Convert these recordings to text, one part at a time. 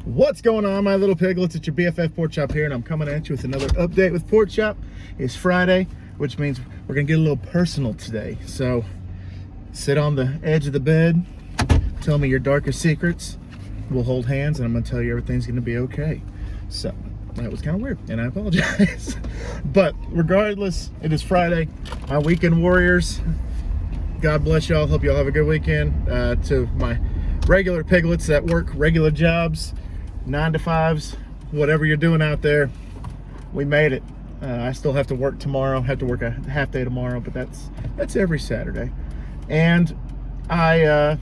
What's going on, my little piglets? It's your BFF Pork Chop here, and I'm coming at you with another update with Pork Chop. It's Friday, which means we're gonna get a little personal today. So sit on the edge of the bed, tell me your darkest secrets. We'll hold hands, and I'm gonna tell you everything's gonna be okay. So that was kind of weird, and I apologize. But regardless, it is Friday. My weekend warriors, God bless y'all. Hope y'all have a good weekend. To my regular piglets that work regular jobs, 9 to 5s, whatever you're doing out there, we made it. I still have to work tomorrow. Have to work a half day tomorrow, but that's every Saturday. And I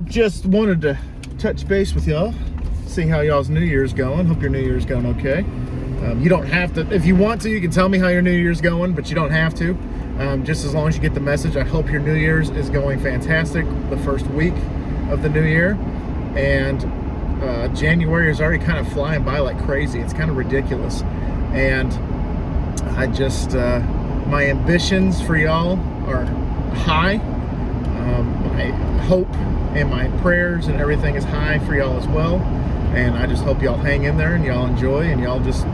just wanted to touch base with y'all, see how y'all's New Year's going. Hope your New Year's going okay. You don't have to. If you want to, you can tell me how your New Year's going, but you don't have to. Just as long as you get the message. I hope your New Year's is going fantastic, the first week of the new year. And January is already kind of flying by like crazy. It's kind of ridiculous. And I just, my ambitions for y'all are high. My hope and my prayers and everything is high for y'all as well. And I just hope y'all hang in there and y'all enjoy and y'all just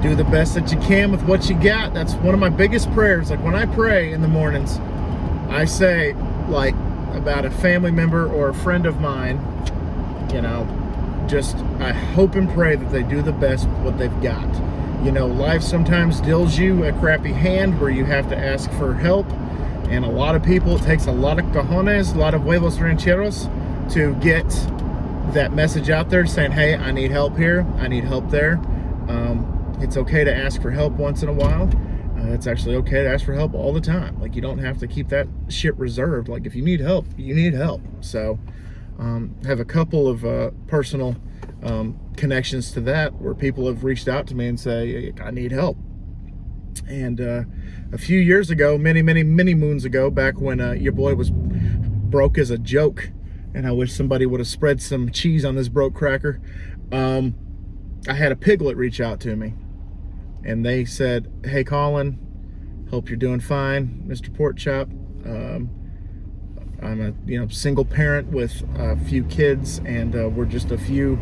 do the best that you can with what you got. That's one of my biggest prayers. Like when I pray in the mornings, I say like about a family member or a friend of mine, you know, just I hope and pray that they do the best with what they've got. You know, life sometimes deals you a crappy hand where you have to ask for help. And a lot of people, it takes a lot of cojones, a lot of huevos rancheros to get that message out there saying, hey, I need help here, I need help there. It's okay to ask for help once in a while. It's actually okay to ask for help all the time. Like, you don't have to keep that shit reserved. Like, if you need help, you need help. So, have a couple of personal connections to that where people have reached out to me and say, I need help. And a few years ago, many moons ago, back when your boy was broke as a joke, and I wish somebody would have spread some cheese on this broke cracker, I had a piglet reach out to me. And they said, hey, Colin, hope you're doing fine, Mr. Pork Chop. I'm a single parent with a few kids, and we're just a few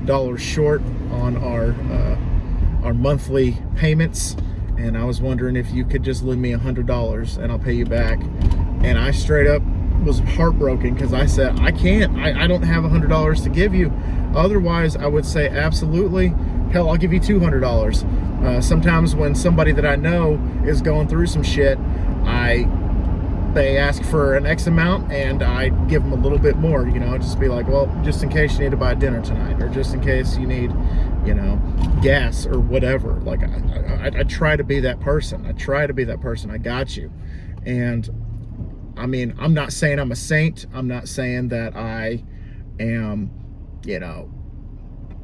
dollars short on our monthly payments. And I was wondering if you could just lend me $100 and I'll pay you back. And I straight up was heartbroken because I said, I can't. I don't have $100 to give you. Otherwise, I would say absolutely. Hell, I'll give you $200. Sometimes when somebody that I know is going through some shit, they ask for an X amount and I give them a little bit more, you know, just be like, well, just in case you need to buy dinner tonight, or just in case you need, you know, gas or whatever. Like, I try to be that person. I try to be that person. I got you. And I mean, I'm not saying I'm a saint. I'm not saying that I am, you know,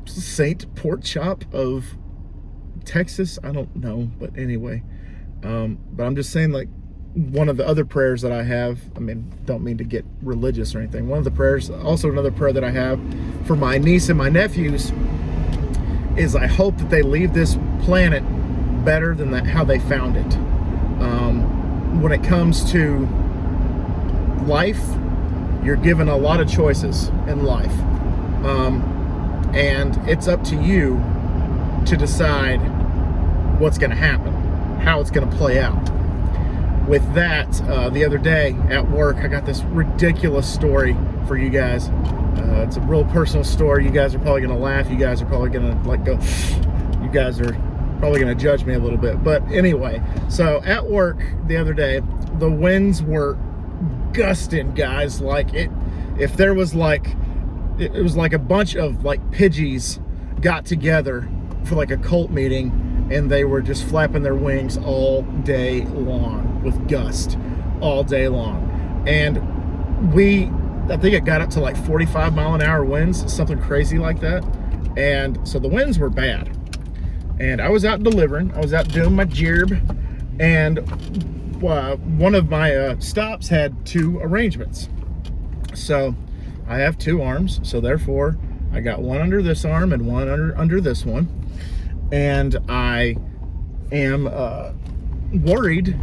Saint Pork Chop of Texas. I don't know, but anyway, but I'm just saying, like, one of the other prayers that I have, I mean, don't mean to get religious or anything. One of the prayers, also another prayer that I have for my niece and my nephews is I hope that they leave this planet better than how they found it. When it comes to life, you're given a lot of choices in life. And it's up to you to decide what's going to happen, how it's going to play out. With that, the other day at work, I got this ridiculous story for you guys. It's a real personal story. You guys are probably going to laugh. You guys are probably going to like go, you guys are probably going to judge me a little bit. But anyway, so at work the other day, the winds were gusting, guys. Like if there was like, it was like a bunch of like Pidgeys got together for like a cult meeting, and they were just flapping their wings all day long with gust all day long. And I think it got up to like 45 mile an hour winds, something crazy like that. And so the winds were bad. And I was out delivering, I was out doing my job, and one of my stops had 2 arrangements. So I have 2 arms, so therefore I got one under this arm and one under this one. And I am worried.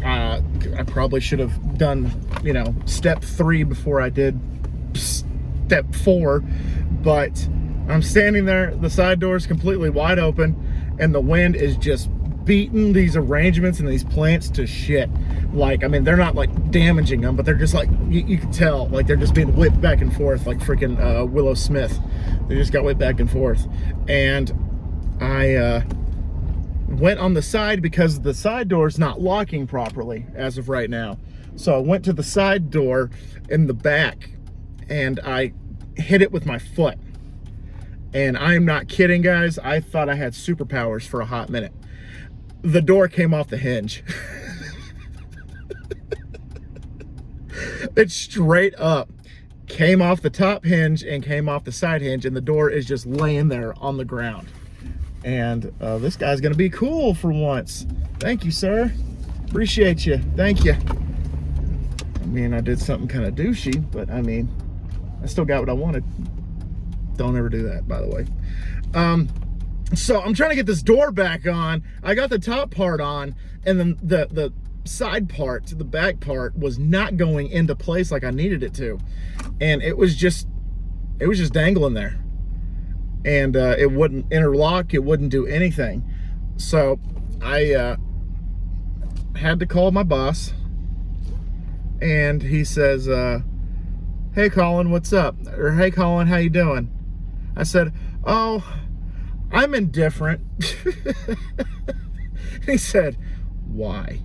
I probably should have done, you know, step 3 before I did step step 4, but I'm standing there, the side door is completely wide open, and the wind is just beating these arrangements and these plants to shit. Like, I mean, they're not like damaging them, but they're just like, you can tell, like they're just being whipped back and forth like freaking Willow Smith. They just got whipped back and forth. And I went on the side because the side door is not locking properly as of right now. So I went to the side door in the back and I hit it with my foot. And I am not kidding, guys. I thought I had superpowers for a hot minute. The door came off the hinge. It straight up came off the top hinge and came off the side hinge, and the door is just laying there on the ground. And this guy's gonna be cool for once. Thank you, sir. Appreciate you. Thank you. I mean, I did something kind of douchey, but I mean, I still got what I wanted. Don't ever do that, by the way. So I'm trying to get this door back on. I got the top part on, and then the side part, the back part, was not going into place like I needed it to. And it was just dangling there. And it wouldn't interlock, it wouldn't do anything. So I had to call my boss, and he says, hey Colin, what's up? Or hey Colin, how you doing? I said, oh, I'm indifferent. He said, why?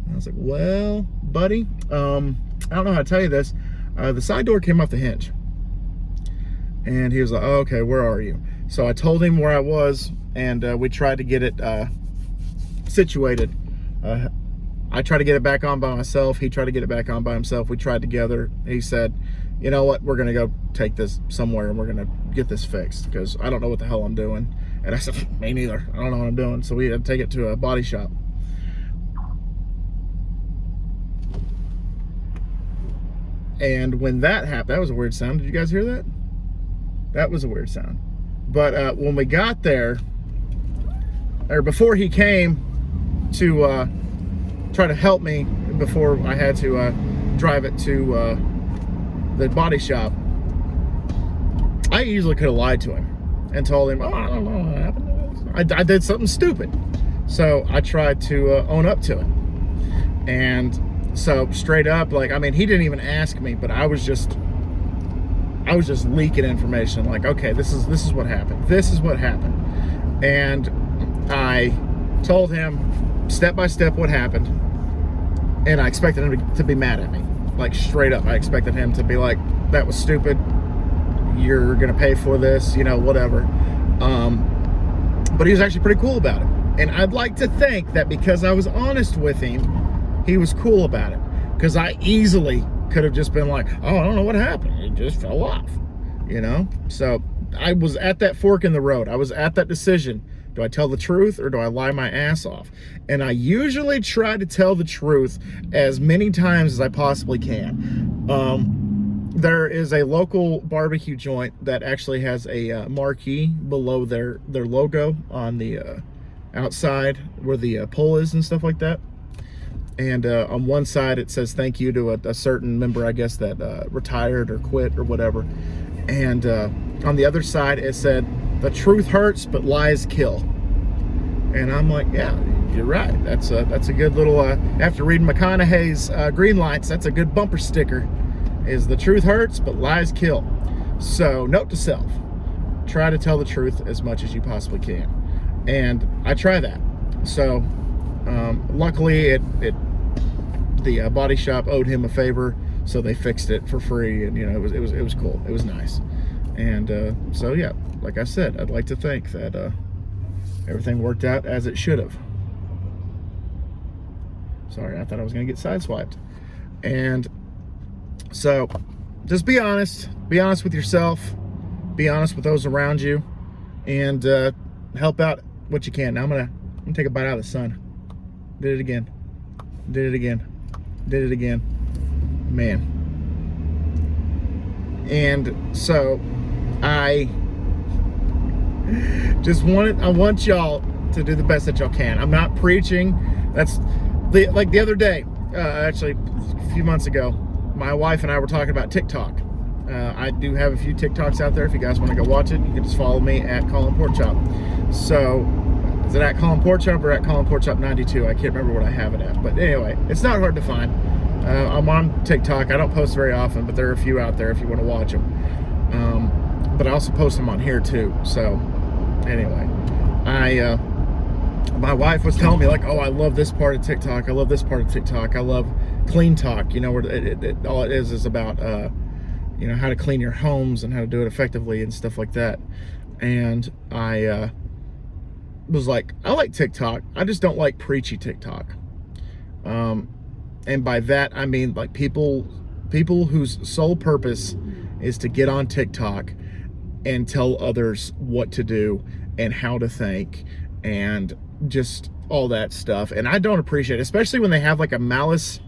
And I was like, well, buddy, I don't know how to tell you this. The side door came off the hinge. And he was like, oh, okay, where are you? So I told him where I was, and we tried to get it situated. I tried to get it back on by myself. He tried to get it back on by himself. We tried together. He said, you know what, we're gonna go take this somewhere and we're gonna get this fixed, because I don't know what the hell I'm doing. And I said, me neither, I don't know what I'm doing. So we had to take it to a body shop. And when that happened, that was a weird sound. Did you guys hear that? That was a weird sound. But when we got there, or before he came to try to help me, before I had to drive it to the body shop, I easily could have lied to him and told him, oh, I don't know what happened. I did something stupid. So I tried to own up to it. And so straight up, like, I mean, he didn't even ask me, but I was just leaking information. Like, okay, this is what happened. This is what happened. And I told him step by step what happened. And I expected him to be mad at me. Like, straight up, I expected him to be like, that was stupid. You're gonna pay for this, you know, whatever. But he was actually pretty cool about it. And I'd like to think that because I was honest with him, he was cool about it. Because I easily could have just been like, oh, I don't know what happened. It just fell off, you know? So I was at that fork in the road. I was at that decision. Do I tell the truth or do I lie my ass off? And I usually try to tell the truth as many times as I possibly can. There is a local barbecue joint that actually has a marquee below their logo on the outside where the pole is and stuff like that. And on one side it says thank you to a certain member, I guess, that retired or quit or whatever. And on the other side it said, the truth hurts, but lies kill. And I'm like, yeah, you're right. That's a good little, after reading McConaughey's Green Lights, that's a good bumper sticker, is the truth hurts, but lies kill. So the self, try to tell the truth as much as you possibly can. And I try that. So luckily the body shop owed him a favor, so they fixed it for free. And, you know, it was cool. It was nice. And so, yeah, like I said, I'd like to think that everything worked out as it should have. Sorry, I thought I was going to get sideswiped. And so just be honest with yourself, be honest with those around you, and help out what you can. Now I'm gonna take a bite out of the sun. Did it again, man. And so I want y'all to do the best that y'all can. I'm not preaching. That's the other day, actually a few months ago, my wife and I were talking about TikTok. I do have a few TikToks out there. If you guys want to go watch it, you can just follow me at Colin Porkchop. So, is it at Colin Porkchop or at Colin Porkchop 92? I can't remember what I have it at. But anyway, it's not hard to find. I'm on TikTok. I don't post very often, but there are a few out there if you want to watch them. But I also post them on here too. So, anyway, my wife was telling me, like, oh, I love this part of TikTok. I love this part of TikTok. I love clean talk, you know, where all it is about, you know, how to clean your homes and how to do it effectively and stuff like that. And I was like, I like TikTok. I just don't like preachy TikTok. And by that, I mean, like, people whose sole purpose is to get on TikTok and tell others what to do and how to think and just all that stuff. And I don't appreciate it, especially when they have like a malice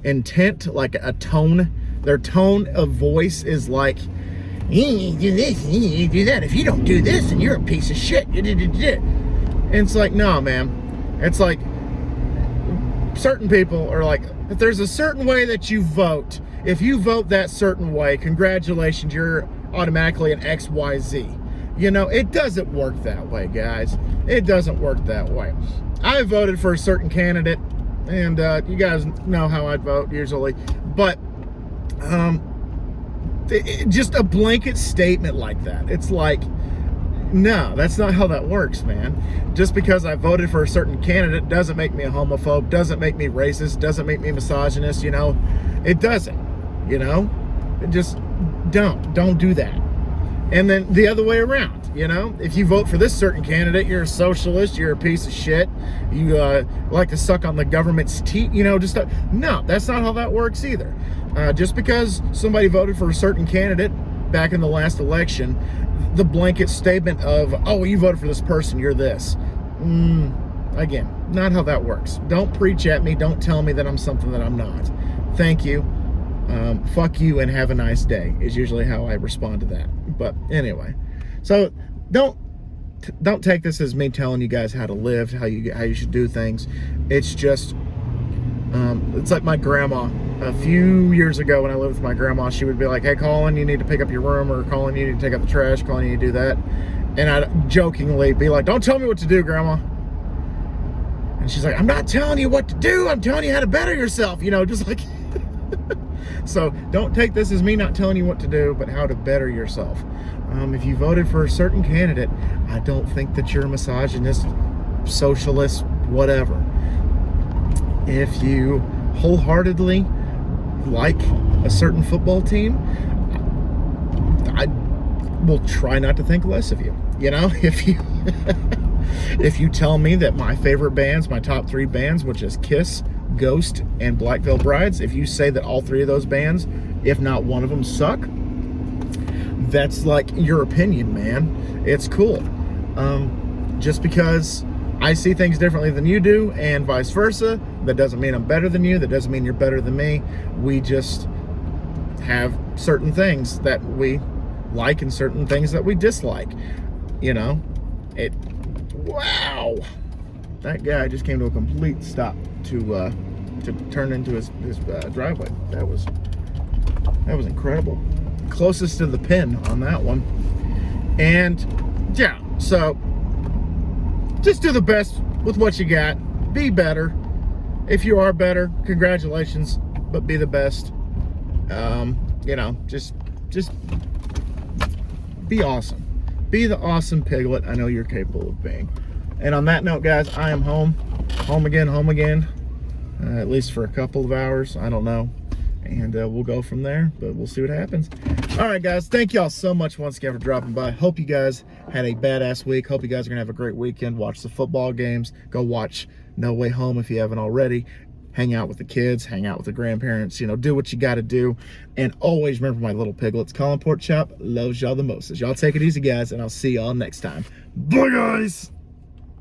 intent, like a tone. Their tone of voice is like, you need to do this, you need to do that. If you don't do this, then you're a piece of shit. And it's like, no, man. It's like, certain people are like, if there's a certain way that you vote, if you vote that certain way, congratulations, you're automatically an XYZ. You know, it doesn't work that way, guys. It doesn't work that way. I voted for a certain candidate, and you guys know how I vote usually, but just a blanket statement like that. It's like, no, that's not how that works, man. Just because I voted for a certain candidate doesn't make me a homophobe, doesn't make me racist, doesn't make me misogynist, you know? It doesn't, you know? Just don't do that. And then the other way around, you know? If you vote for this certain candidate, you're a socialist, you're a piece of shit, you like to suck on the government's teeth, you know, just, no, that's not how that works either. Just because somebody voted for a certain candidate back in the last election, the blanket statement of, oh, you voted for this person, you're this. Again, not how that works. Don't preach at me. Don't tell me that I'm something that I'm not. Thank you. Fuck you and have a nice day is usually how I respond to that. But anyway, so don't take this as me telling you guys how to live, how you should do things. It's just, it's like my grandma. A few years ago when I lived with my grandma, she would be like, hey, Colin, you need to pick up your room, or Colin, you need to take out the trash, Colin, you need to do that. And I'd jokingly be like, don't tell me what to do, Grandma. And she's like, I'm not telling you what to do, I'm telling you how to better yourself, you know, just like. So don't take this as me not telling you what to do, but how to better yourself. If you voted for a certain candidate, I don't think that you're a misogynist, socialist, whatever. If you wholeheartedly like a certain football team, I will try not to think less of you. You know, if you tell me that my favorite bands, my top 3 bands, which is Kiss, Ghost, and Black Veil Brides, if you say that all 3 of those bands, if not one of them, suck, that's like your opinion, man. It's cool. Just because I see things differently than you do, and vice versa, that doesn't mean I'm better than you. That doesn't mean you're better than me. We just have certain things that we like and certain things that we dislike. You know, wow, that guy just came to a complete stop to turn into his driveway. That was incredible. Closest to the pin on that one. And yeah, so just do the best with what you got. Be better. If you are better, congratulations, but be the best. You know, just be awesome. Be the awesome piglet I know you're capable of being. And on that note, guys, I am home again, at least for a couple of hours. I don't know. And we'll go from there, but we'll see what happens. All right, guys, thank y'all so much once again for dropping by. Hope you guys had a badass week. Hope you guys are gonna have a great weekend. Watch the football games. Go watch No Way Home if you haven't already. Hang out with the kids, hang out with the grandparents, you know, do what you got to do. And always remember my little piglets, Colin Porkchop loves y'all the most. Y'all take it easy, guys, and I'll see y'all next time. Bye, guys.